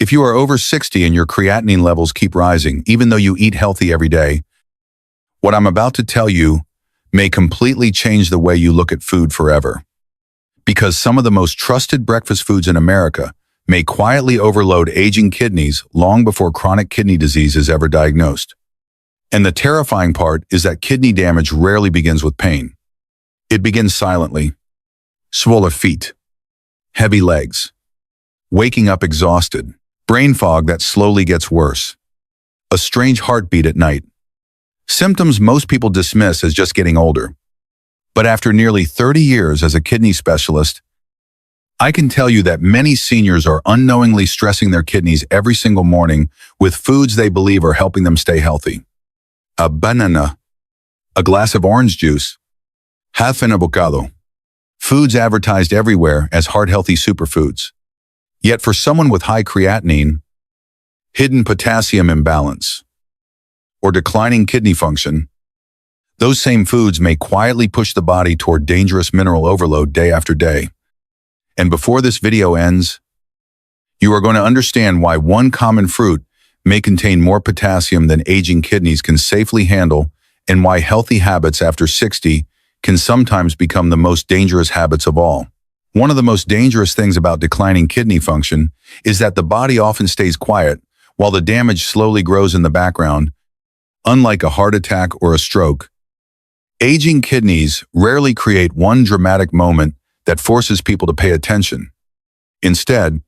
If you are over 60 and your creatinine levels keep rising, even though you eat healthy every day, what I'm about to tell you may completely change the way you look at food forever. Because some of the most trusted breakfast foods in America may quietly overload aging kidneys long before chronic kidney disease is ever diagnosed. And the terrifying part is that kidney damage rarely begins with pain. It begins silently. Swollen feet, heavy legs, waking up exhausted, brain fog that slowly gets worse, a strange heartbeat at night. Symptoms most people dismiss as just getting older. But after nearly 30 years as a kidney specialist, I can tell you that many seniors are unknowingly stressing their kidneys every single morning with foods they believe are helping them stay healthy. A banana, a glass of orange juice, half an avocado. Foods advertised everywhere as heart-healthy superfoods. Yet for someone with high creatinine, hidden potassium imbalance, or declining kidney function, those same foods may quietly push the body toward dangerous mineral overload day after day. And before this video ends, you are going to understand why one common fruit may contain more potassium than aging kidneys can safely handle, and why healthy habits after 60 can sometimes become the most dangerous habits of all. One of the most dangerous things about declining kidney function is that the body often stays quiet while the damage slowly grows in the background. Unlike a heart attack or a stroke, aging kidneys rarely create one dramatic moment that forces people to pay attention. Instead,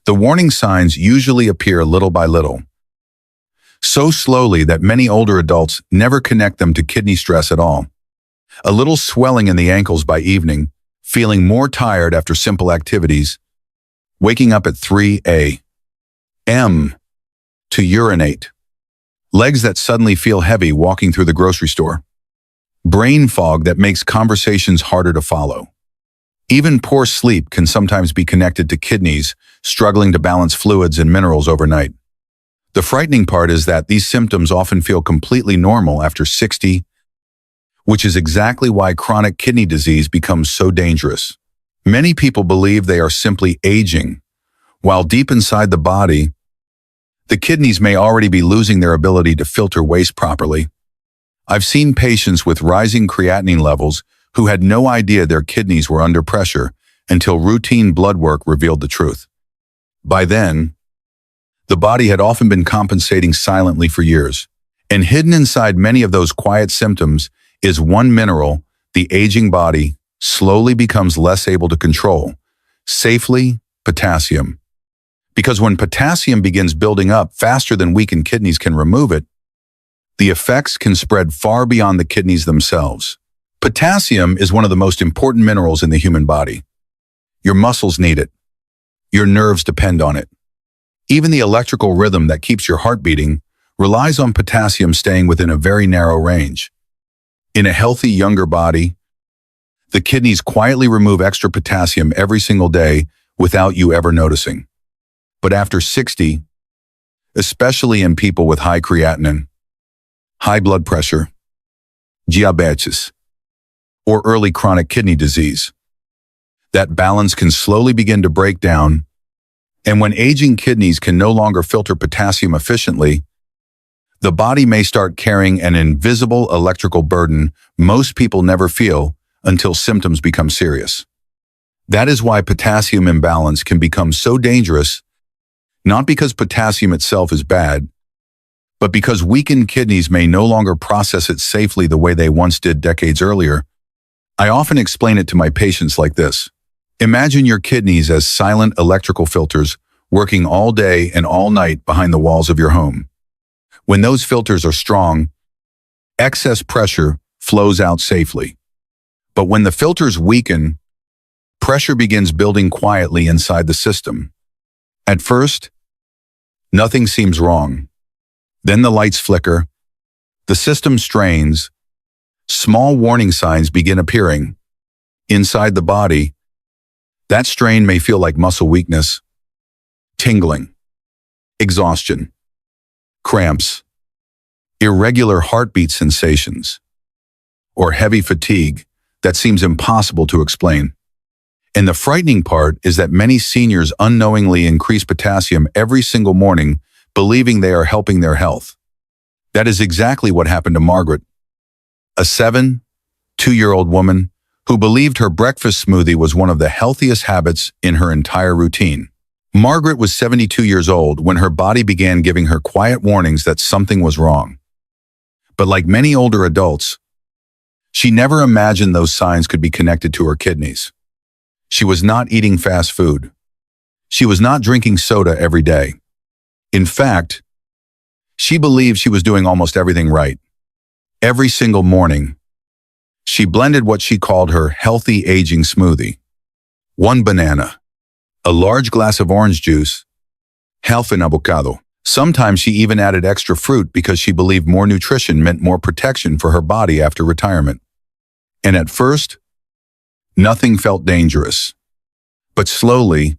the warning signs usually appear little by little, so slowly that many older adults never connect them to kidney stress at all. A little swelling in the ankles by evening, feeling more tired after simple activities, waking up at 3 a.m. to urinate, legs that suddenly feel heavy walking through the grocery store, brain fog that makes conversations harder to follow. Even poor sleep can sometimes be connected to kidneys struggling to balance fluids and minerals overnight. The frightening part is that these symptoms often feel completely normal after 60, which is exactly why chronic kidney disease becomes so dangerous. Many people believe they are simply aging, while deep inside the body, the kidneys may already be losing their ability to filter waste properly. I've seen patients with rising creatinine levels who had no idea their kidneys were under pressure until routine blood work revealed the truth. By then, the body had often been compensating silently for years, and hidden inside many of those quiet symptoms is one mineral the aging body slowly becomes less able to control, safely, potassium. Because when potassium begins building up faster than weakened kidneys can remove it, the effects can spread far beyond the kidneys themselves. Potassium is one of the most important minerals in the human body. Your muscles need it. Your nerves depend on it. Even the electrical rhythm that keeps your heart beating relies on potassium staying within a very narrow range. In a healthy, younger body, the kidneys quietly remove extra potassium every single day without you ever noticing. But after 60, especially in people with high creatinine, high blood pressure, diabetes, or early chronic kidney disease, that balance can slowly begin to break down, and when aging kidneys can no longer filter potassium efficiently, the body may start carrying an invisible electrical burden most people never feel until symptoms become serious. That is why potassium imbalance can become so dangerous, not because potassium itself is bad, but because weakened kidneys may no longer process it safely the way they once did decades earlier. I often explain it to my patients like this. Imagine your kidneys as silent electrical filters working all day and all night behind the walls of your home. When those filters are strong, excess pressure flows out safely. But when the filters weaken, pressure begins building quietly inside the system. At first, nothing seems wrong. Then the lights flicker, the system strains, small warning signs begin appearing. Inside the body, that strain may feel like muscle weakness, tingling, exhaustion, cramps, irregular heartbeat sensations, or heavy fatigue that seems impossible to explain. And the frightening part is that many seniors unknowingly increase potassium every single morning, believing they are helping their health. That is exactly what happened to Margaret, a 72-year-old woman who believed her breakfast smoothie was one of the healthiest habits in her entire routine. Margaret was 72 years old when her body began giving her quiet warnings that something was wrong. But like many older adults, she never imagined those signs could be connected to her kidneys. She was not eating fast food. She was not drinking soda every day. In fact, she believed she was doing almost everything right. Every single morning, she blended what she called her healthy aging smoothie. 1 banana, a large glass of orange juice, half an avocado. Sometimes she even added extra fruit because she believed more nutrition meant more protection for her body after retirement. And at first, nothing felt dangerous. But slowly,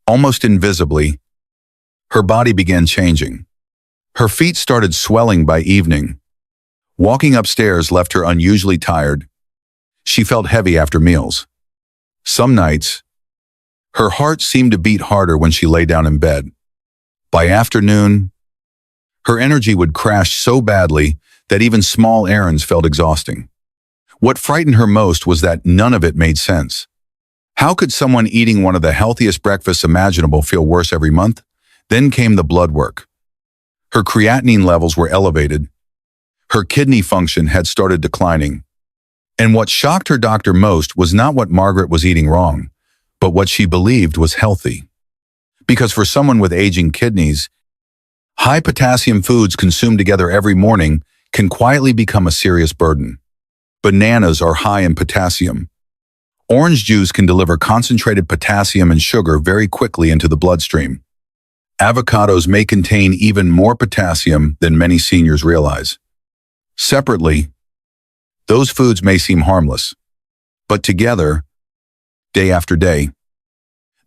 almost invisibly, her body began changing. Her feet started swelling by evening. Walking upstairs left her unusually tired. She felt heavy after meals. Some nights, her heart seemed to beat harder when she lay down in bed. By afternoon, her energy would crash so badly that even small errands felt exhausting. What frightened her most was that none of it made sense. How could someone eating one of the healthiest breakfasts imaginable feel worse every month? Then came the blood work. Her creatinine levels were elevated. Her kidney function had started declining. And what shocked her doctor most was not what Margaret was eating wrong, but what she believed was healthy. Because for someone with aging kidneys, high potassium foods consumed together every morning can quietly become a serious burden. Bananas are high in potassium. Orange juice can deliver concentrated potassium and sugar very quickly into the bloodstream. Avocados may contain even more potassium than many seniors realize. Separately, those foods may seem harmless, but together, day after day,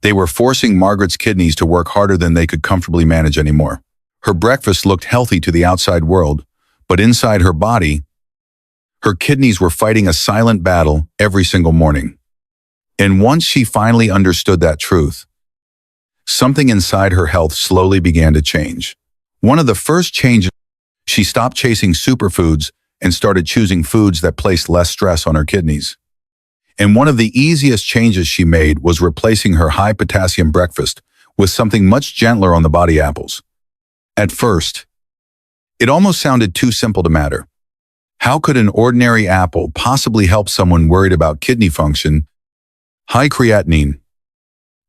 they were forcing Margaret's kidneys to work harder than they could comfortably manage anymore. Her breakfast looked healthy to the outside world, but inside her body, her kidneys were fighting a silent battle every single morning. And once she finally understood that truth, something inside her health slowly began to change. One of the first changes, she stopped chasing superfoods and started choosing foods that placed less stress on her kidneys. And one of the easiest changes she made was replacing her high potassium breakfast with something much gentler on the body: apples. At first, it almost sounded too simple to matter. How could an ordinary apple possibly help someone worried about kidney function, high creatinine,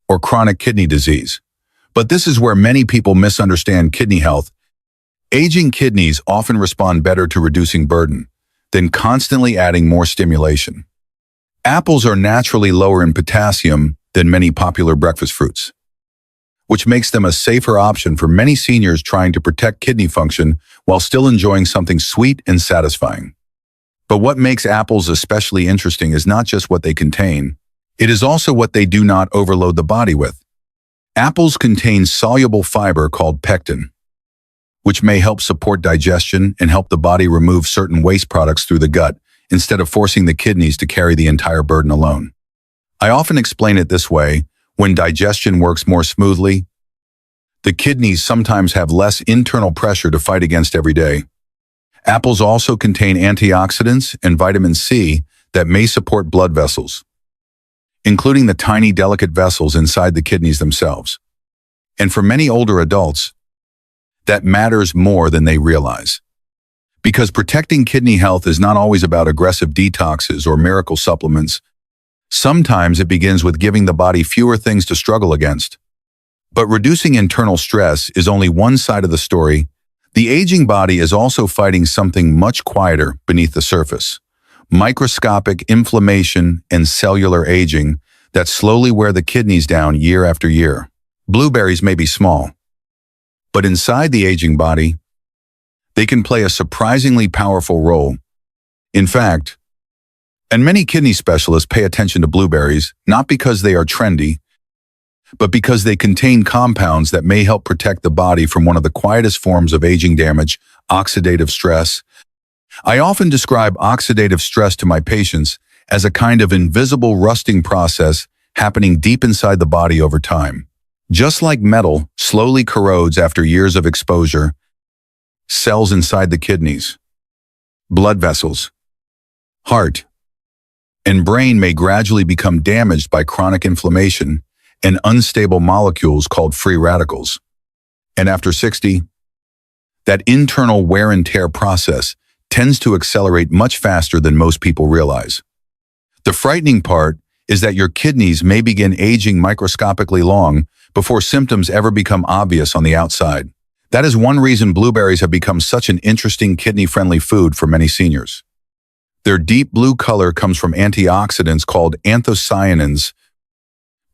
or chronic kidney disease? But this is where many people misunderstand kidney health. Aging kidneys often respond better to reducing burden than constantly adding more stimulation. Apples are naturally lower in potassium than many popular breakfast fruits, which makes them a safer option for many seniors trying to protect kidney function while still enjoying something sweet and satisfying. But what makes apples especially interesting is not just what they contain, it is also what they do not overload the body with. Apples contain soluble fiber called pectin, which may help support digestion and help the body remove certain waste products through the gut instead of forcing the kidneys to carry the entire burden alone. I often explain it this way: when digestion works more smoothly, the kidneys sometimes have less internal pressure to fight against every day. Apples also contain antioxidants and vitamin C that may support blood vessels, including the tiny, delicate vessels inside the kidneys themselves. And for many older adults, that matters more than they realize. Because protecting kidney health is not always about aggressive detoxes or miracle supplements. Sometimes it begins with giving the body fewer things to struggle against. But reducing internal stress is only one side of the story. The aging body is also fighting something much quieter beneath the surface: microscopic inflammation and cellular aging that slowly wear the kidneys down year after year. Blueberries may be small, but inside the aging body, they can play a surprisingly powerful role. In fact, and many kidney specialists pay attention to blueberries not because they are trendy, but because they contain compounds that may help protect the body from one of the quietest forms of aging damage: oxidative stress. I often describe oxidative stress to my patients as a kind of invisible rusting process happening deep inside the body over time. Just like metal slowly corrodes after years of exposure, cells inside the kidneys, blood vessels, heart, and brain may gradually become damaged by chronic inflammation and unstable molecules called free radicals. And after 60, that internal wear and tear process tends to accelerate much faster than most people realize. The frightening part is that your kidneys may begin aging microscopically long before symptoms ever become obvious on the outside. That is one reason blueberries have become such an interesting kidney-friendly food for many seniors. Their deep blue color comes from antioxidants called anthocyanins,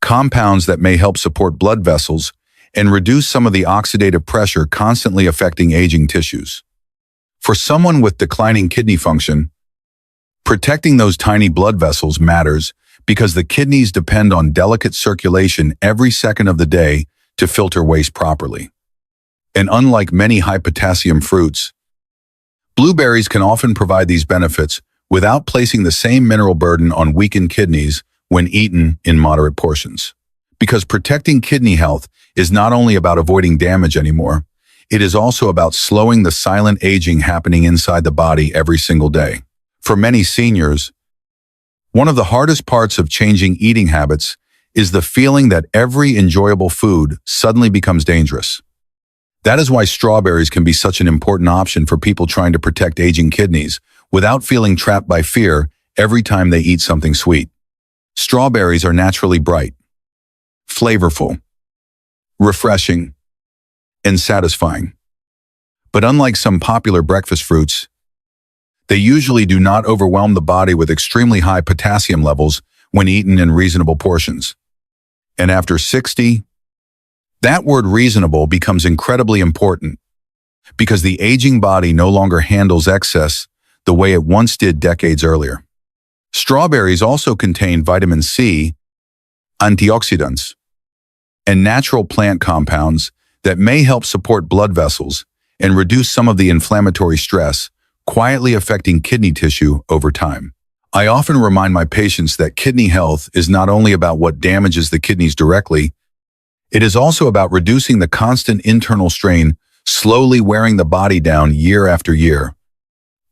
compounds that may help support blood vessels and reduce some of the oxidative pressure constantly affecting aging tissues. For someone with declining kidney function, protecting those tiny blood vessels matters because the kidneys depend on delicate circulation every second of the day to filter waste properly. And unlike many high-potassium fruits, blueberries can often provide these benefits without placing the same mineral burden on weakened kidneys when eaten in moderate portions. Because protecting kidney health is not only about avoiding damage anymore, it is also about slowing the silent aging happening inside the body every single day. For many seniors, one of the hardest parts of changing eating habits is the feeling that every enjoyable food suddenly becomes dangerous. That is why strawberries can be such an important option for people trying to protect aging kidneys without feeling trapped by fear every time they eat something sweet. Strawberries are naturally bright, flavorful, refreshing, and satisfying. But unlike some popular breakfast fruits, they usually do not overwhelm the body with extremely high potassium levels when eaten in reasonable portions. And after 60, that word reasonable becomes incredibly important because the aging body no longer handles excess the way it once did decades earlier. Strawberries also contain vitamin C, antioxidants, and natural plant compounds that may help support blood vessels and reduce some of the inflammatory stress quietly affecting kidney tissue over time. I often remind my patients that kidney health is not only about what damages the kidneys directly, it is also about reducing the constant internal strain slowly wearing the body down year after year.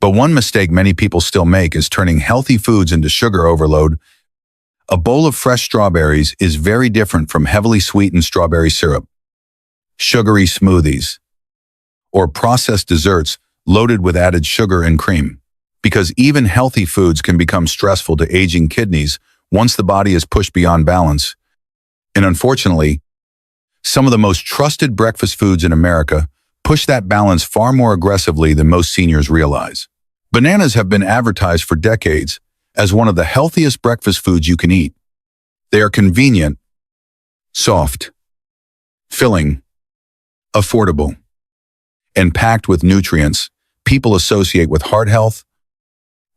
But one mistake many people still make is turning healthy foods into sugar overload. A bowl of fresh strawberries is very different from heavily sweetened strawberry syrup, sugary smoothies, or processed desserts loaded with added sugar and cream. Because even healthy foods can become stressful to aging kidneys once the body is pushed beyond balance. And unfortunately, some of the most trusted breakfast foods in America push that balance far more aggressively than most seniors realize. Bananas have been advertised for decades as one of the healthiest breakfast foods you can eat. They are convenient, soft, filling, affordable, and packed with nutrients people associate with heart health,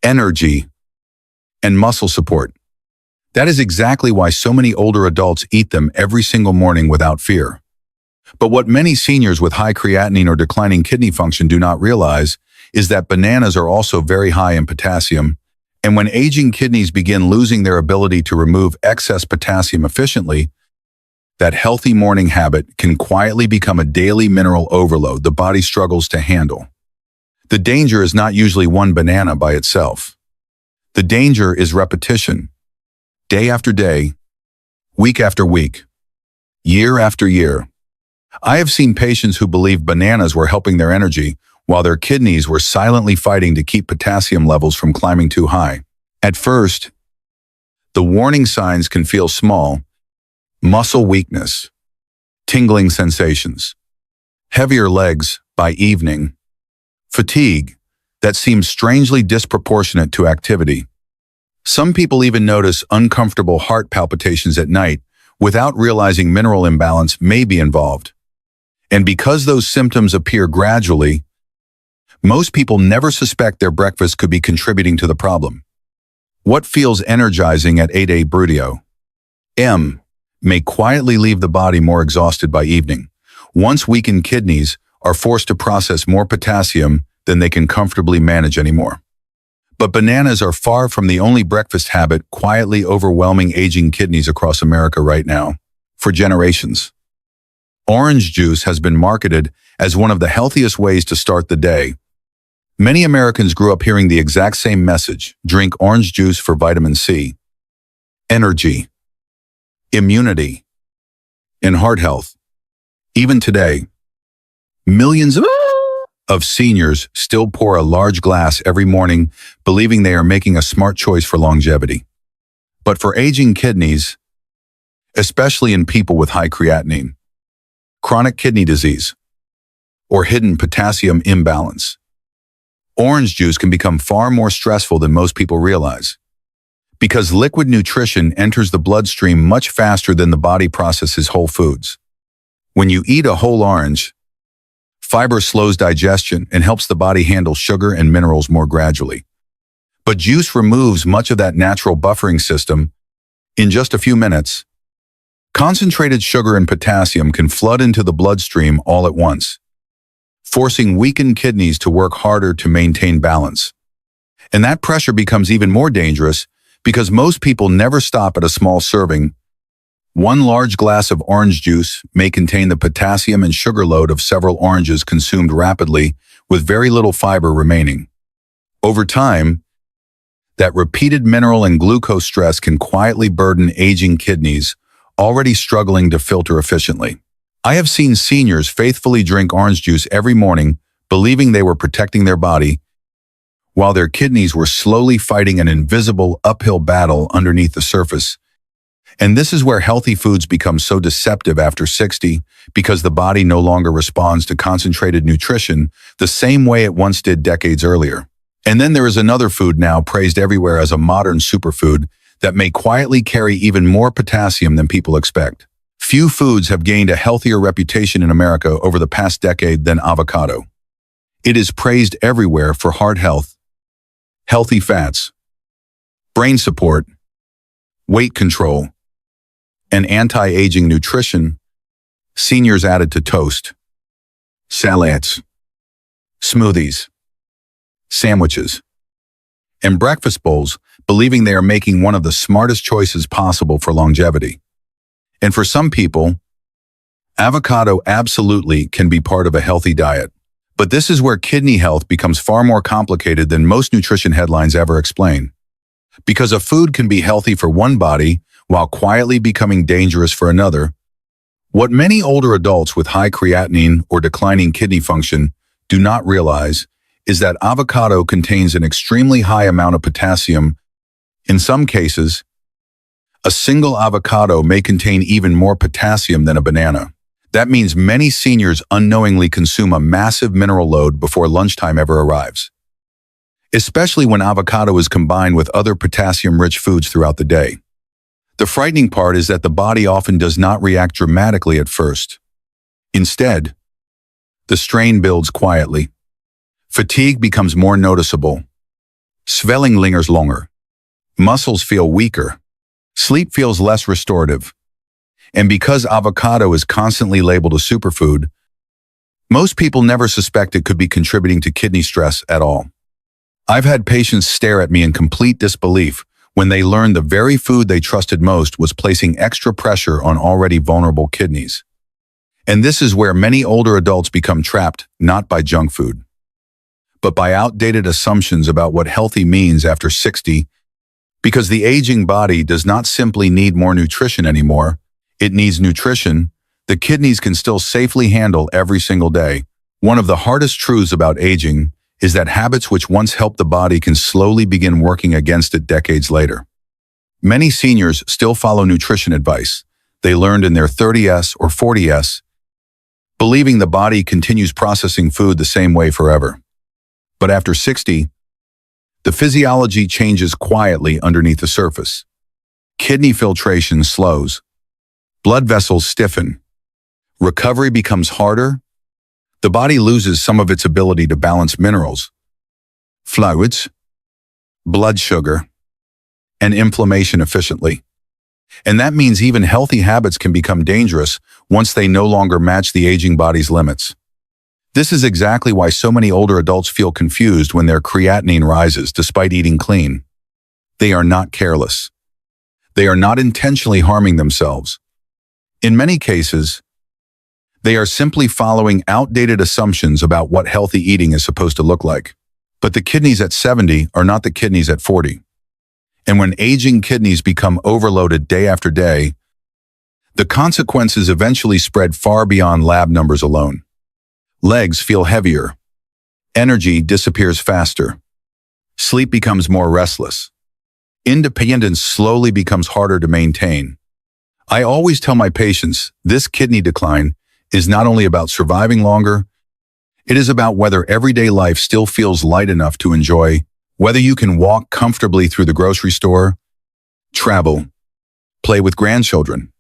energy, and muscle support. That is exactly why so many older adults eat them every single morning without fear. But what many seniors with high creatinine or declining kidney function do not realize is that bananas are also very high in potassium, and when aging kidneys begin losing their ability to remove excess potassium efficiently, that healthy morning habit can quietly become a daily mineral overload the body struggles to handle. The danger is not usually one banana by itself. The danger is repetition, day after day, week after week, year after year. I have seen patients who believed bananas were helping their energy while their kidneys were silently fighting to keep potassium levels from climbing too high. At first, the warning signs can feel small: muscle weakness, tingling sensations, heavier legs by evening, fatigue that seems strangely disproportionate to activity. Some people even notice uncomfortable heart palpitations at night without realizing mineral imbalance may be involved. And because those symptoms appear gradually, most people never suspect their breakfast could be contributing to the problem. What feels energizing at 8 a.m. may quietly leave the body more exhausted by evening. Once weakened kidneys are forced to process more potassium than they can comfortably manage anymore. But bananas are far from the only breakfast habit quietly overwhelming aging kidneys across America right now. For generations, orange juice has been marketed as one of the healthiest ways to start the day. Many Americans grew up hearing the exact same message: drink orange juice for vitamin C, energy, immunity, and heart health. Even today, millions of seniors still pour a large glass every morning, believing they are making a smart choice for longevity. But for aging kidneys, especially in people with high creatinine, chronic kidney disease, or hidden potassium imbalance, orange juice can become far more stressful than most people realize. Because liquid nutrition enters the bloodstream much faster than the body processes whole foods. When you eat a whole orange, fiber slows digestion and helps the body handle sugar and minerals more gradually. But juice removes much of that natural buffering system in just a few minutes. Concentrated sugar and potassium can flood into the bloodstream all at once, forcing weakened kidneys to work harder to maintain balance. And that pressure becomes even more dangerous because most people never stop at a small serving. One large glass of orange juice may contain the potassium and sugar load of several oranges consumed rapidly, with very little fiber remaining. Over time, that repeated mineral and glucose stress can quietly burden aging kidneys, already struggling to filter efficiently. I have seen seniors faithfully drink orange juice every morning, believing they were protecting their body, while their kidneys were slowly fighting an invisible uphill battle underneath the surface. And this is where healthy foods become so deceptive after 60, because the body no longer responds to concentrated nutrition the same way it once did decades earlier. And then there is another food now praised everywhere as a modern superfood that may quietly carry even more potassium than people expect. Few foods have gained a healthier reputation in America over the past decade than avocado. It is praised everywhere for heart health, healthy fats, brain support, weight control, and anti-aging nutrition. Seniors add it to toast, salads, smoothies, sandwiches, and breakfast bowls, believing they are making one of the smartest choices possible for longevity. And for some people, avocado absolutely can be part of a healthy diet. But this is where kidney health becomes far more complicated than most nutrition headlines ever explain. Because a food can be healthy for one body while quietly becoming dangerous for another, what many older adults with high creatinine or declining kidney function do not realize is that avocado contains an extremely high amount of potassium. In some cases, a single avocado may contain even more potassium than a banana. That means many seniors unknowingly consume a massive mineral load before lunchtime ever arrives, especially when avocado is combined with other potassium-rich foods throughout the day. The frightening part is that the body often does not react dramatically at first. Instead, the strain builds quietly. Fatigue becomes more noticeable. Swelling lingers longer. Muscles feel weaker. Sleep feels less restorative. And because avocado is constantly labeled a superfood, most people never suspect it could be contributing to kidney stress at all. I've had patients stare at me in complete disbelief when they learned the very food they trusted most was placing extra pressure on already vulnerable kidneys. And this is where many older adults become trapped, not by junk food, but by outdated assumptions about what healthy means after 60, because the aging body does not simply need more nutrition anymore. It needs nutrition the kidneys can still safely handle every single day. One of the hardest truths about aging is that habits which once helped the body can slowly begin working against it decades later. Many seniors still follow nutrition advice they learned in their 30s or 40s, believing the body continues processing food the same way forever. But after 60, the physiology changes quietly underneath the surface. Kidney filtration slows. Blood vessels stiffen. Recovery becomes harder. The body loses some of its ability to balance minerals, fluids, blood sugar, and inflammation efficiently. And that means even healthy habits can become dangerous once they no longer match the aging body's limits. This is exactly why so many older adults feel confused when their creatinine rises despite eating clean. They are not careless. They are not intentionally harming themselves. In many cases, they are simply following outdated assumptions about what healthy eating is supposed to look like. But the kidneys at 70 are not the kidneys at 40. And when aging kidneys become overloaded day after day, the consequences eventually spread far beyond lab numbers alone. Legs feel heavier. Energy disappears faster. Sleep becomes more restless. Independence slowly becomes harder to maintain. I always tell my patients this kidney decline is not only about surviving longer, it is about whether everyday life still feels light enough to enjoy, whether you can walk comfortably through the grocery store, travel, play with grandchildren,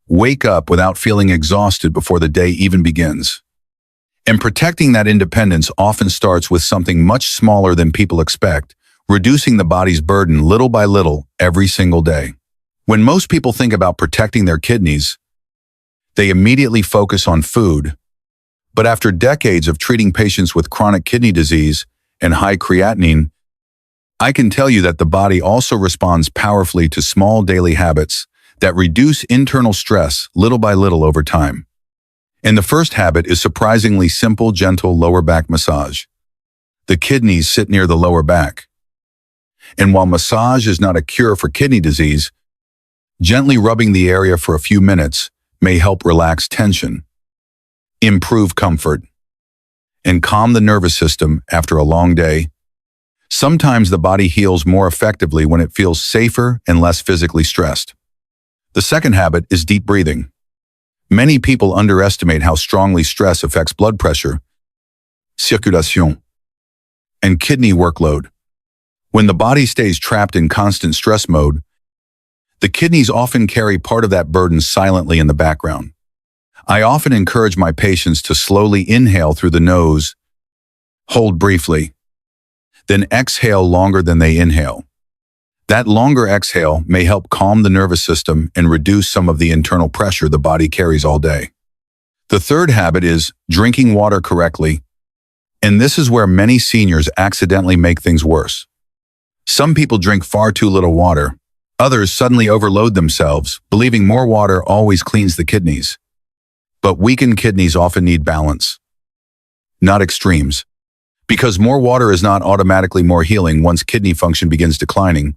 wake up without feeling exhausted before the day even begins. And protecting that independence often starts with something much smaller than people expect, reducing the body's burden little by little every single day. When most people think about protecting their kidneys, they immediately focus on food. But after decades of treating patients with chronic kidney disease and high creatinine, I can tell you that the body also responds powerfully to small daily habits that reduce internal stress little by little over time. And the first habit is surprisingly simple, gentle lower back massage. The kidneys sit near the lower back. And while massage is not a cure for kidney disease, gently rubbing the area for a few minutes may help relax tension, improve comfort, and calm the nervous system after a long day. Sometimes the body heals more effectively when it feels safer and less physically stressed. The second habit is deep breathing. Many people underestimate how strongly stress affects blood pressure, circulation, and kidney workload. When the body stays trapped in constant stress mode, the kidneys often carry part of that burden silently in the background. I often encourage my patients to slowly inhale through the nose, hold briefly, then exhale longer than they inhale. That longer exhale may help calm the nervous system and reduce some of the internal pressure the body carries all day. The third habit is drinking water correctly, and this is where many seniors accidentally make things worse. Some people drink far too little water. Others suddenly overload themselves, believing more water always cleans the kidneys. But weakened kidneys often need balance, not extremes. Because more water is not automatically more healing once kidney function begins declining.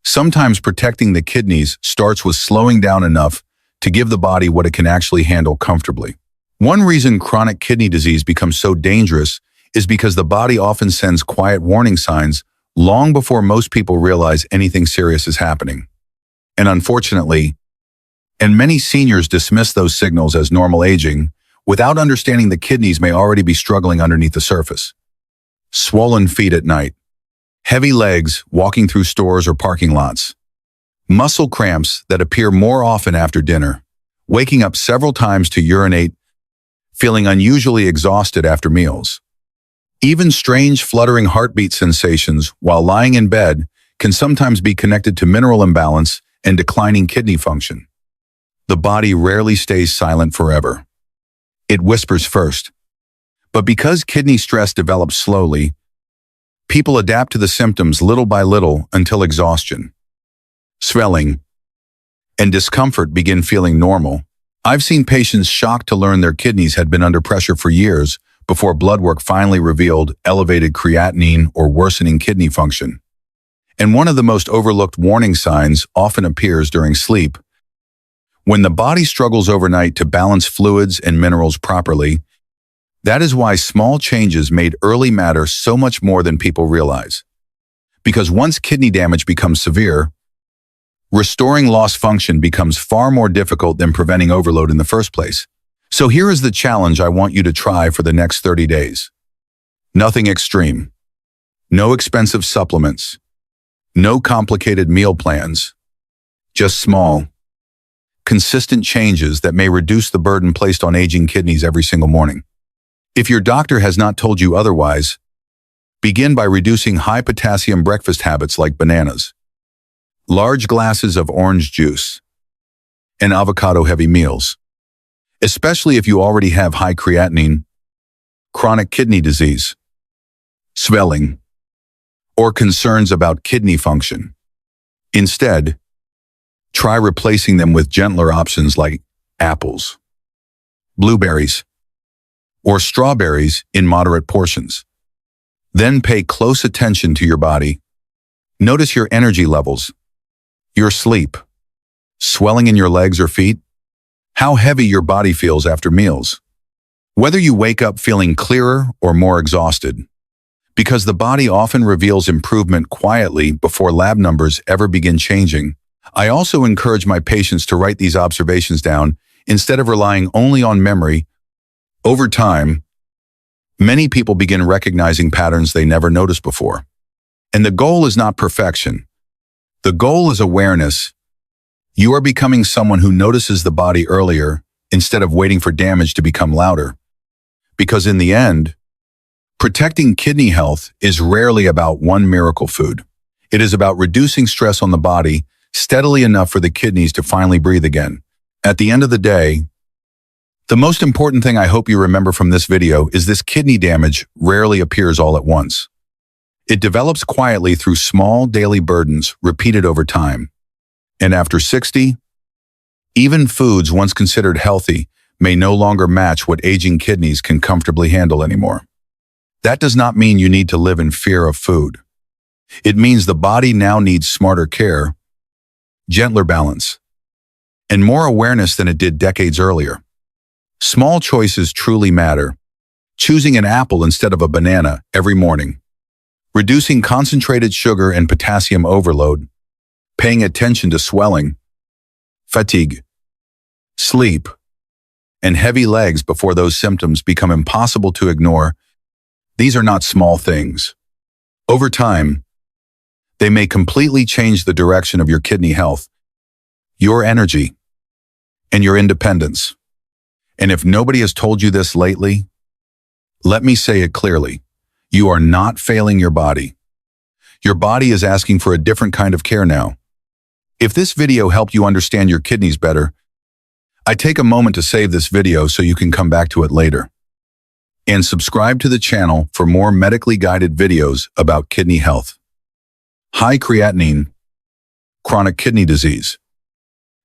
Sometimes protecting the kidneys starts with slowing down enough to give the body what it can actually handle comfortably. One reason chronic kidney disease becomes so dangerous is because the body often sends quiet warning signs long before most people realize anything serious is happening. And unfortunately, many seniors dismiss those signals as normal aging without understanding the kidneys may already be struggling underneath the surface. Swollen feet at night, heavy legs walking through stores or parking lots, muscle cramps that appear more often after dinner, waking up several times to urinate, feeling unusually exhausted after meals. Even strange fluttering heartbeat sensations while lying in bed can sometimes be connected to mineral imbalance and declining kidney function. The body rarely stays silent forever. It whispers first. But because kidney stress develops slowly, people adapt to the symptoms little by little until exhaustion, swelling, and discomfort begin feeling normal. I've seen patients shocked to learn their kidneys had been under pressure for years before blood work finally revealed elevated creatinine or worsening kidney function. And one of the most overlooked warning signs often appears during sleep. When the body struggles overnight to balance fluids and minerals properly, that is why small changes made early matter so much more than people realize. Because once kidney damage becomes severe, restoring lost function becomes far more difficult than preventing overload in the first place. So here is the challenge I want you to try for the next 30 days. Nothing extreme. No expensive supplements. No complicated meal plans. Just small, consistent changes that may reduce the burden placed on aging kidneys every single morning. If your doctor has not told you otherwise, begin by reducing high potassium breakfast habits like bananas, large glasses of orange juice, and avocado-heavy meals. Especially if you already have high creatinine, chronic kidney disease, swelling, or concerns about kidney function. Instead, try replacing them with gentler options like apples, blueberries, or strawberries in moderate portions. Then pay close attention to your body. Notice your energy levels, your sleep, swelling in your legs or feet, how heavy your body feels after meals, whether you wake up feeling clearer or more exhausted, because the body often reveals improvement quietly before lab numbers ever begin changing. I also encourage my patients to write these observations down instead of relying only on memory. Over time, many people begin recognizing patterns they never noticed before. And the goal is not perfection. The goal is awareness. You are becoming someone who notices the body earlier instead of waiting for damage to become louder. Because in the end, protecting kidney health is rarely about one miracle food. It is about reducing stress on the body steadily enough for the kidneys to finally breathe again. At the end of the day, the most important thing I hope you remember from this video is this: kidney damage rarely appears all at once. It develops quietly through small daily burdens repeated over time. And after 60, even foods once considered healthy may no longer match what aging kidneys can comfortably handle anymore. That does not mean you need to live in fear of food. It means the body now needs smarter care, gentler balance, and more awareness than it did decades earlier. Small choices truly matter. Choosing an apple instead of a banana every morning, reducing concentrated sugar and potassium overload, paying attention to swelling, fatigue, sleep, and heavy legs before those symptoms become impossible to ignore. These are not small things. Over time, they may completely change the direction of your kidney health, your energy, and your independence. And if nobody has told you this lately, let me say it clearly. You are not failing your body. Your body is asking for a different kind of care now. If this video helped you understand your kidneys better, I take a moment to save this video so you can come back to it later. And subscribe to the channel for more medically guided videos about kidney health. High creatinine, chronic kidney disease,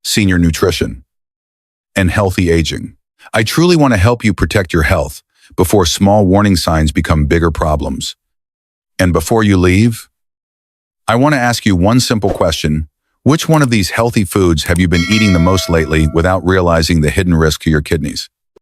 senior nutrition, and healthy aging. I truly want to help you protect your health before small warning signs become bigger problems. And before you leave, I want to ask you one simple question. Which one of these healthy foods have you been eating the most lately without realizing the hidden risk to your kidneys?